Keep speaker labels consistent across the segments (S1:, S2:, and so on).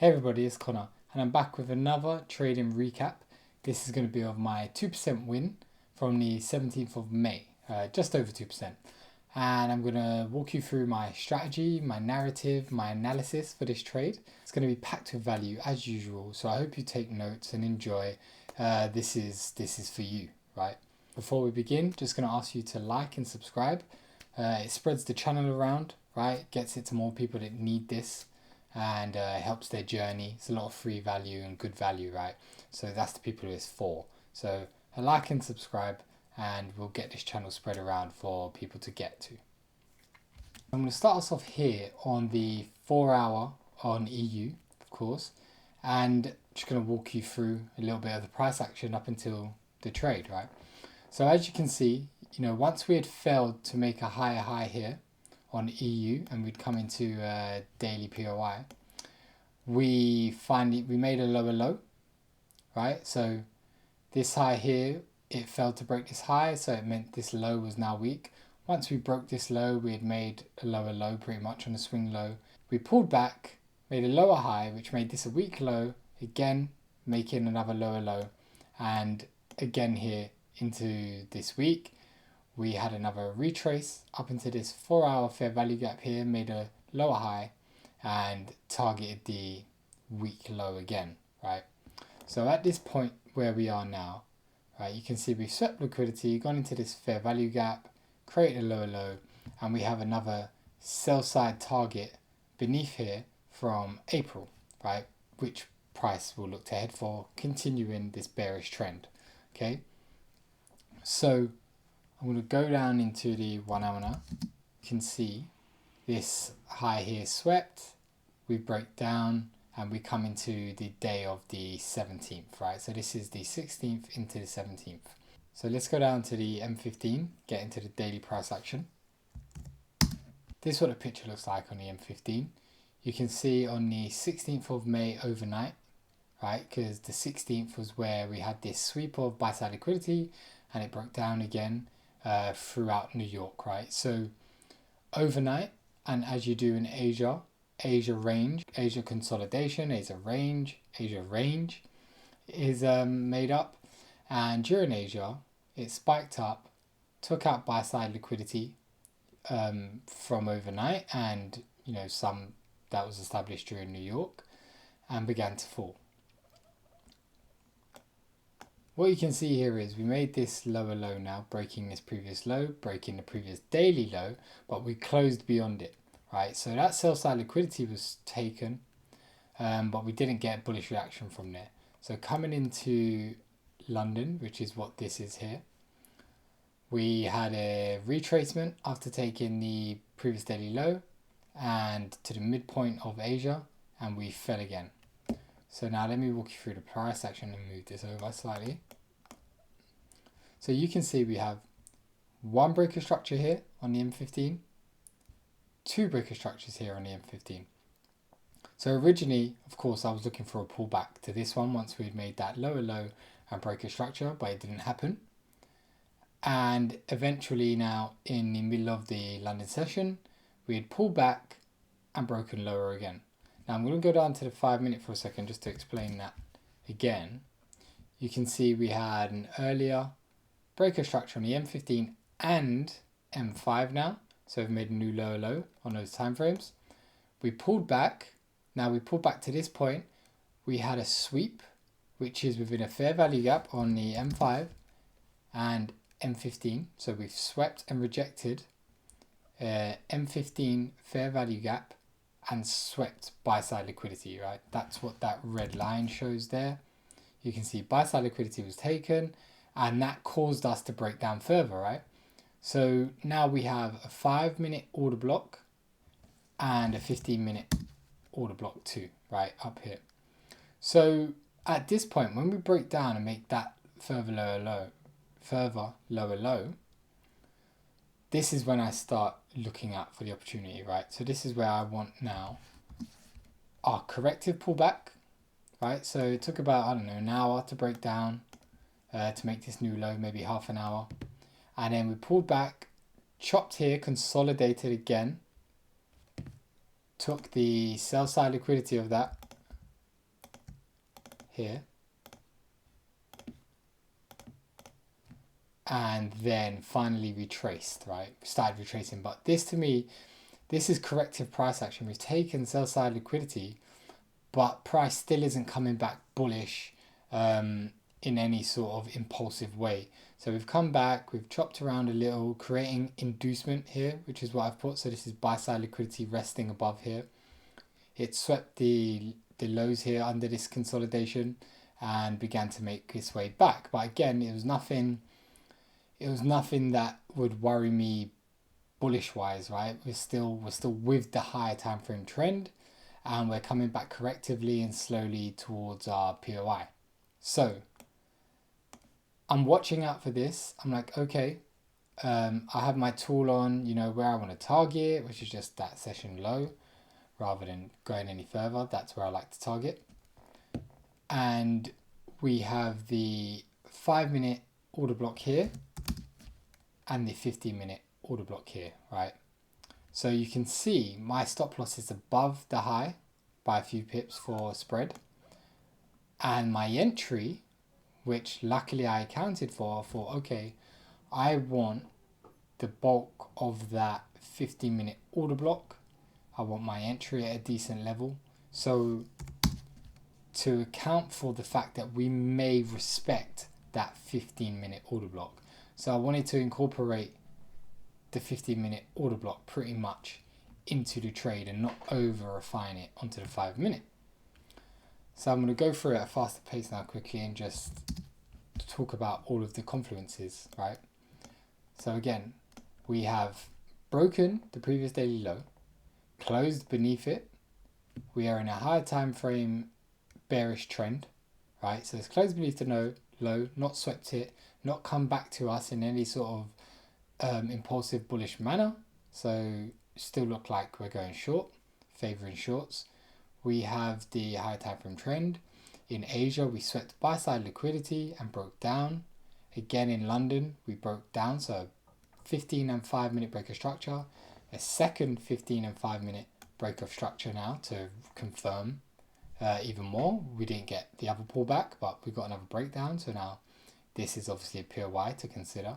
S1: Hey everybody, it's Connor and I'm back with another trading recap. This is going to be of my 2% win from the 17th of May, just over 2%. And I'm going to walk you through my strategy, my narrative, my analysis for this trade. It's going to be packed with value as usual, so I hope you take notes and enjoy. This is for you, right? Before we begin, just going to ask you to like and subscribe. It spreads the channel around, right? Gets it to more people that need this. And helps their journey. It's a lot of free value and good value, right? So that's the people who it's for. So like and subscribe and we'll get this channel spread around for people to get to. I'm going to start us off here on the 4 hour on EU, of course, and just going to walk you through a little bit of the price action up until the trade, right? So as you can see, once we had failed to make a higher high here on EU and we'd come into daily POI, we made a lower low, right? So this high here, it failed to break this high, so it meant this low was now weak. Once we broke this low, we had made a lower low pretty much on a swing low. We pulled back, made a lower high, which made this a weak low, again making another lower low, and again here into this week we had another retrace up into this 4 hour fair value gap here, made a lower high and targeted the weak low again, right? So at this point where we are now, right, you can see we've swept liquidity, gone into this fair value gap, created a lower low, and we have another sell side target beneath here from April, right, which price will look to head for, continuing this bearish trend. Okay, so I'm going to go down into the 1 hour now. You can see this high here swept, we break down and we come into the day of the 17th, right? So this is the 16th into the 17th. So let's go down to the M15, get into the daily price action. This is what the picture looks like on the M15. You can see on the 16th of May overnight, right? Because the 16th was where we had this sweep of buy side liquidity and it broke down again throughout New York, right? So overnight, and as you do in Asia range, Asia consolidation, Asia range is made up, and during Asia it spiked up, took out buy side liquidity from overnight, and some that was established during New York, and began to fall. What you can see here is we made this lower low now, breaking this previous low, breaking the previous daily low, but we closed beyond it, right? So that sell side liquidity was taken, but we didn't get a bullish reaction from there. So coming into London, which is what this is here, we had a retracement after taking the previous daily low and to the midpoint of Asia, and we fell again. So now let me walk you through the price action and move this over slightly. So you can see we have one breaker structure here on the M15, two breaker structures here on the M15. So originally, of course, I was looking for a pullback to this one once we'd made that lower low and breaker structure, but it didn't happen. And eventually now in the middle of the London session, we had pulled back and broken lower again. Now I'm going to go down to the 5 minute for a second just to explain that again. You can see we had an earlier breaker structure on the M15 and M5 now. So we've made a new lower low on those time frames. We pulled back. Now we pulled back to this point. We had a sweep, which is within a fair value gap on the M5 and M15. So we've swept and rejected M15 fair value gap and swept buy side liquidity, right? That's what that red line shows there. You can see buy side liquidity was taken and that caused us to break down further, right? So now we have a 5 minute order block and a 15 minute order block too, right up here. So at this point, when we break down and make that further lower low, this is when I start looking out for the opportunity, right? So this is where I want now our corrective pullback, right? So it took about, I don't know, an hour to break down to make this new low, maybe half an hour. And then we pulled back, chopped here, consolidated again, took the sell side liquidity of that, here, and then finally retraced, right? Started retracing, but this to me, this is corrective price action. We've taken sell side liquidity, but price still isn't coming back bullish in any sort of impulsive way. So we've come back, we've chopped around a little, creating inducement here, which is what I've put. So this is buy side liquidity resting above here. It swept the lows here under this consolidation and began to make its way back. But again, it was nothing that would worry me bullish wise, right? We're still with the higher time frame trend, and we're coming back correctively and slowly towards our POI. So I'm watching out for this. I'm like, okay, I have my tool on, where I want to target, which is just that session low. Rather than going any further, that's where I like to target. And we have the 5-minute order block here and the 15-minute order block here, right? So you can see my stop loss is above the high by a few pips for spread. And my entry, which luckily I accounted for, okay, I want the bulk of that 15-minute order block. I want my entry at a decent level. So to account for the fact that we may respect that 15-minute order block. So I wanted to incorporate the 15-minute order block pretty much into the trade and not over refine it onto the 5-minute. So I'm going to go through it at a faster pace now quickly and just talk about all of the confluences, right? So again, we have broken the previous daily low, closed beneath it. We are in a higher time frame bearish trend, right? So it's closed beneath the low, not swept it, not come back to us in any sort of impulsive bullish manner. So still look like we're going short, favoring shorts. We have the high time frame trend. In Asia, we swept buy side liquidity and broke down. Again in London, we broke down. So 15 and 5-minute break of structure. A second 15 and 5-minute break of structure now to confirm even more. We didn't get the other pullback, but we got another breakdown. So now this is obviously a POI to consider.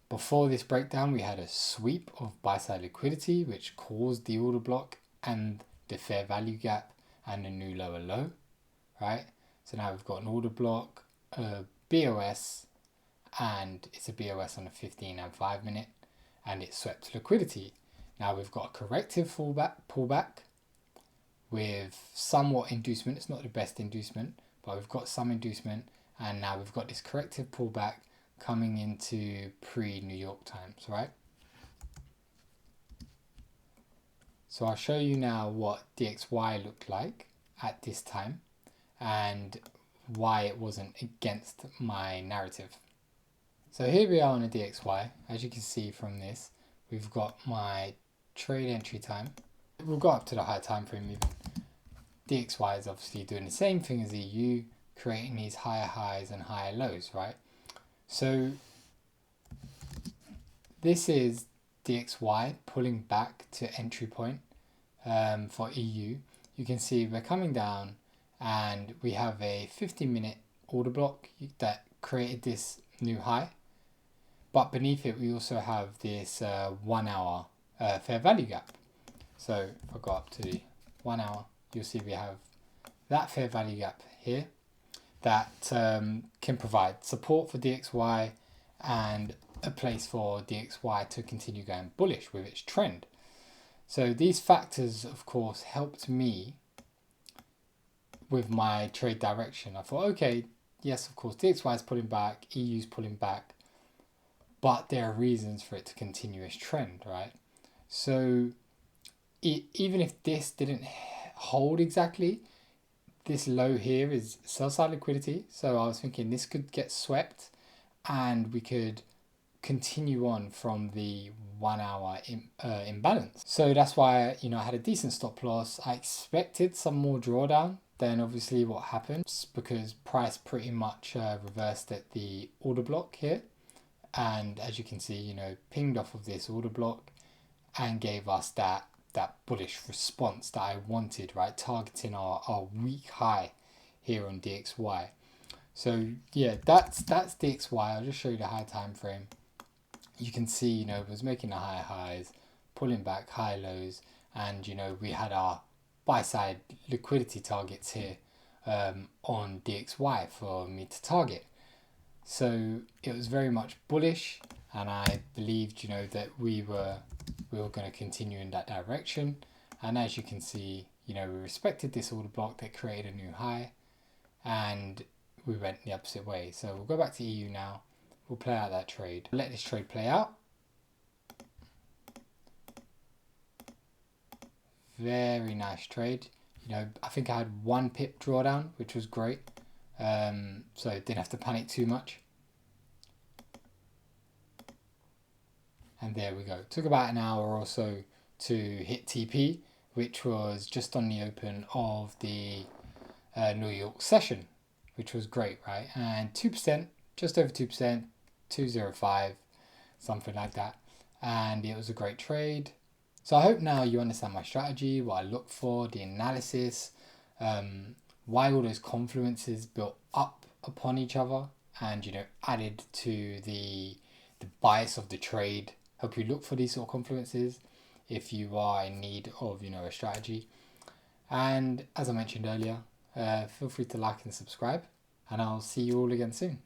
S1: Before this breakdown, we had a sweep of buy side liquidity, which caused the order block and the fair value gap and a new lower low, right? So now we've got an order block, a BOS, and it's a BOS on a 15 and 5-minute. And it swept liquidity. Now we've got a corrective pullback with somewhat inducement. It's not the best inducement, but we've got some inducement. And now we've got this corrective pullback coming into pre-New York times, right? So I'll show you now what DXY looked like at this time and why it wasn't against my narrative. So here we are on a DXY. As you can see from this, we've got my trade entry time. We'll go up to the high time frame even. DXY is obviously doing the same thing as EU, creating these higher highs and higher lows, right? So this is DXY pulling back to entry point for EU. You can see we're coming down and we have a 15-minute order block that created this new high. But beneath it, we also have this 1 hour fair value gap. So if I go up to the 1 hour, you'll see we have that fair value gap here that can provide support for DXY and a place for DXY to continue going bullish with its trend. So these factors, of course, helped me with my trade direction. I thought, okay, yes, of course, DXY is pulling back, EU's pulling back, but there are reasons for it to continue its trend, right? So even if this didn't hold exactly, this low here is sell side liquidity. So I was thinking this could get swept and we could continue on from the 1 hour imbalance. So that's why, I had a decent stop loss. I expected some more drawdown than obviously what happened because price pretty much reversed at the order block here. And as you can see, pinged off of this order block and gave us that bullish response that I wanted, right? Targeting our weak high here on DXY. So yeah, that's DXY. I'll just show you the high time frame. You can see, you know, it was making the high highs, pulling back high lows, and you know, we had our buy side liquidity targets here on DXY for me to target. So it was very much bullish, and I believed, you know, that we were going to continue in that direction. And as you can see, you know, we respected this order block that created a new high, and we went the opposite way. So we'll go back to EU now. We'll play out that trade. Let this trade play out. Very nice trade. You know, I think I had 1 pip drawdown, which was great. So didn't have to panic too much. And there we go. Took about an hour or so to hit TP, which was just on the open of the New York session, which was great, right? And 2%, just over 2%, 205, something like that. And it was a great trade. So I hope now you understand my strategy, what I look for, the analysis, why all those confluences built up upon each other and, you know, added to the bias of the trade. Help you look for these sort of confluences if you are in need of, you know, a strategy. And as I mentioned earlier, feel free to like and subscribe, and I'll see you all again soon.